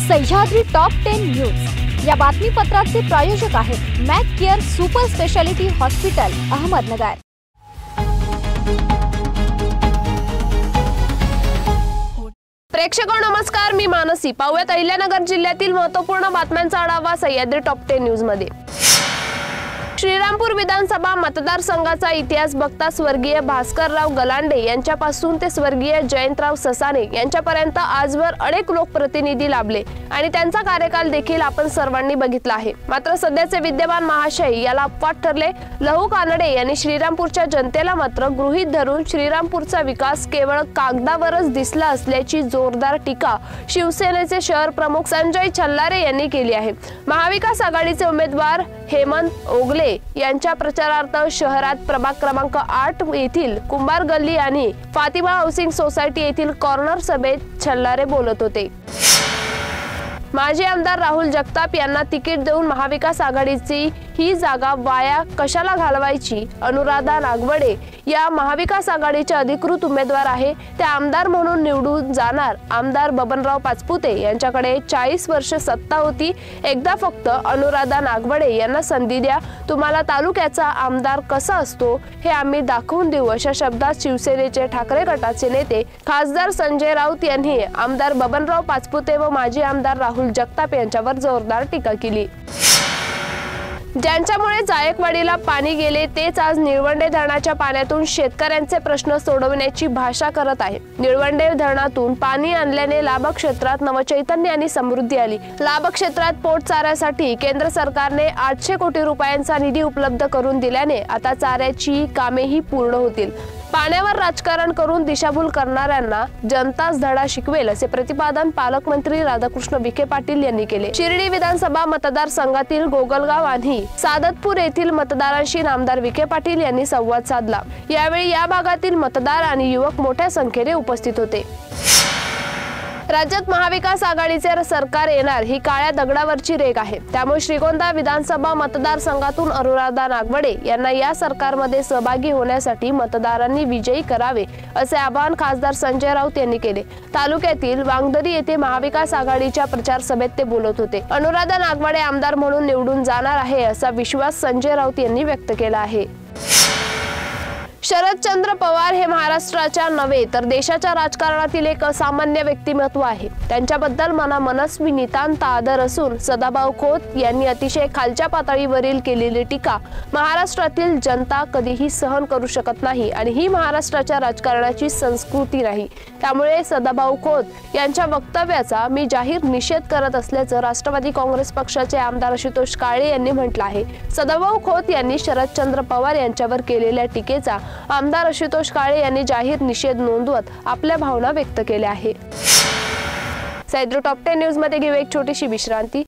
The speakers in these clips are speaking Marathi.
सह्याद्री टॉप 10 न्यूज या बातमीपत्राचे प्रायोजक आहेत Mac Care super speciality hospital Ahmednagar. प्रेक्षको नमस्कार, मी मानसी। पाहूयात अहिल्यानगर जिल्ह्यातील महत्त्वपूर्ण बातम्यांचा आढावा सह्याद्री टॉप 10 न्यूज मध्ये। श्रीरामपूर विधानसभा मतदारसंघाचा इतिहास बघता स्वर्गीय भास्करराव गलांडे यांच्यापासून ते स्वर्गीय जयंतराव ससाने यांच्यापर्यंत आजवर अनेक लोकप्रतिनिधी लाभले आणि त्यांचा कार्यकाल देखील आपण सर्वांनी बघितला आहे। मात्र सध्याचे विद्यमान महाशय याला अपवाद ठरले। लहू कानडे यांनी श्रीरामपूरच्या जनतेला मात्र गृहीत धरून श्रीरामपूरचा विकास केवळ कागदावरच दिसला असल्याची जोरदार टीका शिवसेनेचे शहर प्रमुख संजय छल्लारे यांनी केली आहे। महाविकास आघाडीचे उमेदवार हेमंत ओगले यांच्या प्रचारार्थ शहरात प्रभाग क्रमांक 8 येथील कुंभार गल्ली आणि फातिमा हाऊसिंग सोसायटी येथील कॉर्नर सभेत छल्लारे बोलत होते। माजी आमदार राहुल जगताप यांना तिकीट देऊन महाविकास आघाडीची ही जागा वाया कशाला घालवायची? अनुराधा नागवडे या महाविकास आघाडीचे अधिकृत उमेदवार आहे, ते आमदार म्हणून निवडून जाणार। आमदार बबनराव पाचपुते यांच्याकडे 40 वर्ष सत्ता होती, एकदा फक्त अनुराधा नागवडे यांना संधी द्या, तुम्हाला तालुक्याचा आमदार कसा असतो हे आम्ही दाखवून देऊ, अशा शब्दात शिवसेनेचे ठाकरे गटाचे नेते खासदार संजय राऊत यांनी आमदार बबनराव पाचपुते व माजी आमदार राहुल जगताप यांच्यावर जोरदार टीका केली। ज्यांच्यामुळे जायकवाडीला पाणी गेले तेच आज निळवंडे धरणाच्या पाण्यातून शेतकऱ्यांचे प्रश्न सोडवण्याची भाषा करत आहे। निळवंडे धरणातून पाणी आणल्याने लाभ क्षेत्रात नवचैतन्य आणि समृद्धी आली। लाभ क्षेत्रात पोट चाऱ्यासाठी केंद्र सरकारने 800 कोटी रुपयांचा निधी उपलब्ध करून दिल्याने आता चाऱ्याची कामेही पूर्ण होतील। पाण्यावर राजकारण करून दिशाभूल करणाऱ्यांना जनताच धडा शिकवेल असे प्रतिपादन पालकमंत्री राधाकृष्ण विखे पाटील यांनी केले। शिर्डी विधानसभा मतदारसंघातील गोगलगाव आणि सादतपूर येथील मतदारांशी आमदार विखे पाटील यांनी संवाद साधला। यावेळी या भागातील मतदार आणि युवक मोठ्या संख्येने उपस्थित होते। राज्यात महाविकास आघाडीचे सरकार येणार ही काळ्या दगडावरची रेघ आहे, त्यामुळे श्रीगोंदा विधानसभा मतदारसंघातून अनुराधा नागवडे यांना या सरकारमध्ये सहभागी होण्यासाठी मतदारांनी विजयी करावे असे आवाहन खासदार संजय राऊत यांनी केले। तालुक्यातील वांगदरी येथे महाविकास आघाडीच्या प्रचार सभेत ते बोलत होते। अनुराधा नागवडे आमदार म्हणून निवडून जाणार आहे असा विश्वास संजय राऊत यांनी व्यक्त केला आहे। शरदचंद्र पवार हे महाराष्ट्राच्या नव्हे तर देशाच्या राजकारणातील एक असामान्य व्यक्तिमत्व आहे। त्यांच्याबद्दल मनस्वी नितांत आदर असून सदाभाऊ खोत यांनी अतिशय खालच्या पातळीवरील केलेली टीका महाराष्ट्रातील जनता कधीही सहन करू शकत नाही आणि ही महाराष्ट्राच्या राजकारणाची संस्कृती नाही। त्यामुळे सदाभाऊ खोत यांच्या वक्तव्याचा मी जाहीर निषेध करत असल्याचं राष्ट्रवादी काँग्रेस पक्षाचे आमदार आशुतोष काळे यांनी म्हटलं आहे। सदाभाऊ खोत यांनी शरदचंद्र पवार यांच्यावर केलेल्या टीकेचा आमदार आशुतोष काळे यांनी जाहीर निषेध नोंदवत आपल्या भावना व्यक्त केल्या आहे। सह्याद्री टॉप 10 न्यूज मध्ये घेऊ एक छोटीशी विश्रांती।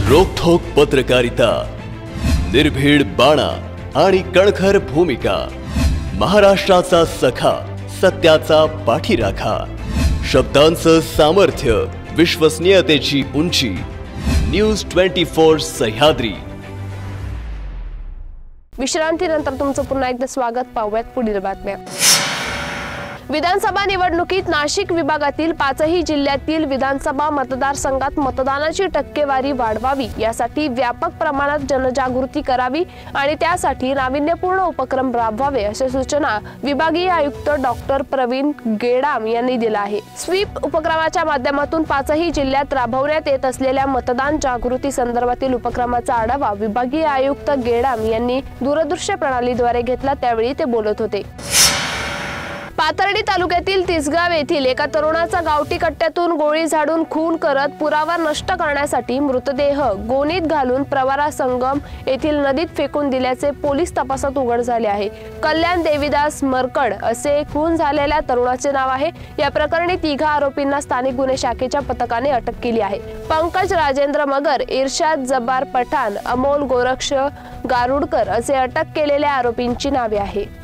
रोखोक पत्रकारिता, निर्भीड बाणा आणि कणखर भूमिका, महाराष्ट्राचा सखा, सत्याचा पाठीराखा, शब्दांचं सामर्थ्य, विश्वसनीयतेची उंची, न्यूज 24 सह्याद्री। विश्रांतीनंतर तुमचं पुन्हा एकदा स्वागत। पाहूयात पुढील बातम्या। विधानसभा निवडणुकीत नाशिक विभागातील 5ही जिल्ह्यातील विधानसभा मतदारसंघात मतदानाची टक्केवारी वाढवावी यासाठी व्यापक प्रमाणात जनजागृती करावी आणि त्यासाठी नाविन्यपूर्ण उपक्रम राबवावे अशा सूचना विभागीय आयुक्त डॉक्टर प्रवीण गेडाम यांनी दिला आहे। स्वीप उपक्रमाच्या माध्यमातून 5ही जिल्ह्यात राबवण्यात येत असलेल्या मतदान जागृती संदर्भातील उपक्रमाचा आढावा विभागीय आयुक्त गेडाम यांनी दूरदृश्य प्रणालीद्वारे घेतला, त्यावेळी ते बोलत होते। पाथर्डी तालुक्यातील तिसगाव येथील एका तरुणाचा गावठी कट्ट्यातून गोळी झाडून खून करत पुरावा नष्ट करण्यासाठी मृतदेह गोणीत घालून प्रवरा संगम येथील नदीत फेकून दिल्याचे पोलीस तपासात उघड झाले आहे। कल्याण देवीदास मरकड असे खून झालेल्या तरुणाचे नाव आहे। या प्रकरणी 3 आरोपींना स्थानिक गुन्हे शाखेच्या पथकाने अटक केली आहे। पंकज राजेंद्र मगर, इर्शाद जब्बार पठाण, अमोल गोरक्ष गारुडकर असे अटक केलेल्या आरोपींची नावे आहेत।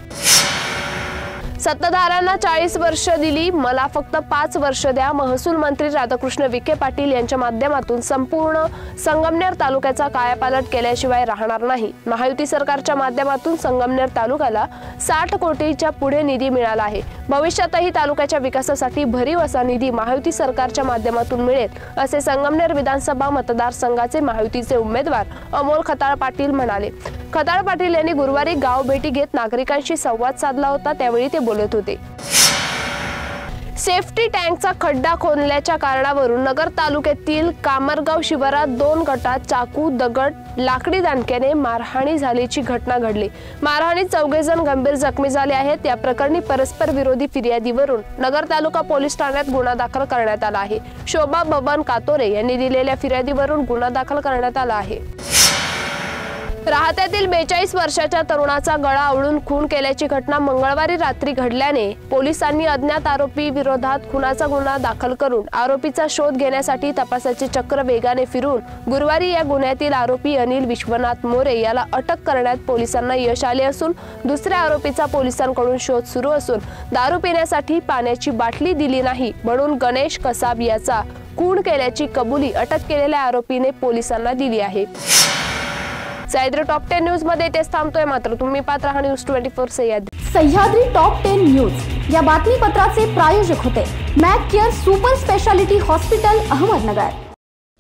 सत्ताधाऱ्यांना 40 वर्ष दिली, मला फक्त 5 वर्ष द्या. महसूल मंत्री राधाकृष्ण विखे पाटील यांच्या माध्यमातून संपूर्ण संगमनेर तालुक्याचा कायापालट केल्याशिवाय राहणार नाही. महायुती सरकारच्या माध्यमातून संगमनेर तालुक्याला 60 कोटीच्या पुढे निधी मिळाला आहे. भविष्यातही तालुक्याच्या विकासासाठी भरीव असा निधी महायुती सरकारच्या माध्यमातून मिळेल, असे संगमनेर विधानसभा मतदारसंघाचे महायुतीचे उमेदवार अमोल खताळ पाटील म्हणाले. खताळ पाटील यांनी गुरुवारी गाव भेटी घेत नागरिकांशी संवाद साधला होता, त्यावेळी ते बोलत होते. सेफ्टी टँकचा खड्डा खोदल्याच्या कारणावरून नगर तालुक्यातील कामरगाव शिवारात 2 गटात चाकू, दगड, लाकडी दांडक्याने मारहाणी झाल्याची घटना घडली. मारहाणीत 4 जण गंभीर जखमी झाले आहेत. या प्रकरणी परस्पर विरोधी फिर्यादीवरून नगर तालुका पोलीस ठाण्यात गुन्हा दाखल करण्यात आला आहे. शोभा बबन कातोरे यांनी दिलेल्या फिर्यादीवरून गुन्हा दाखल करण्यात आला आहे. राहत्यातील 42 वर्षाच्या तरुणाचा गळा आवळून खून केल्याची घटना मंगळवारी रात्री घडल्याने पोलिसांनी अज्ञात आरोपी विरोधात खुनाचा गुन्हा दाखल करून आरोपीचा शोध घेण्यासाठी तपासाचे चक्र वेगाने फिरवून गुरुवारी या गुन्ह्यातील आरोपी अनिल विश्वनाथ मोरे याला अटक करण्यात पोलिसांना यश आले असून दुसऱ्या आरोपीचा पोलिसांकडून शोध सुरू असून दारू पिण्यासाठी पाण्याची बाटली दिली नाही म्हणून गणेश कसाब याचा खून केल्याची कबुली अटक केलेल्या आरोपीने पोलिसांना दिली आहे. सह्याद्री टॉप 10 न्यूज मध्ये तेच थांबतोय, मात्र तुम्ही पाहत राहा न्यूज 24 सह्याद्री टॉप 10 न्यूज या बातमीपत्राचे प्रायोजक होते Mac Care super speciality hospital Ahmednagar.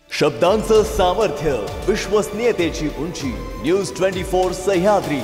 शब्दांचं सामर्थ्य, विश्वसनीयतेची उंची. न्यूज 24 सह्याद्री.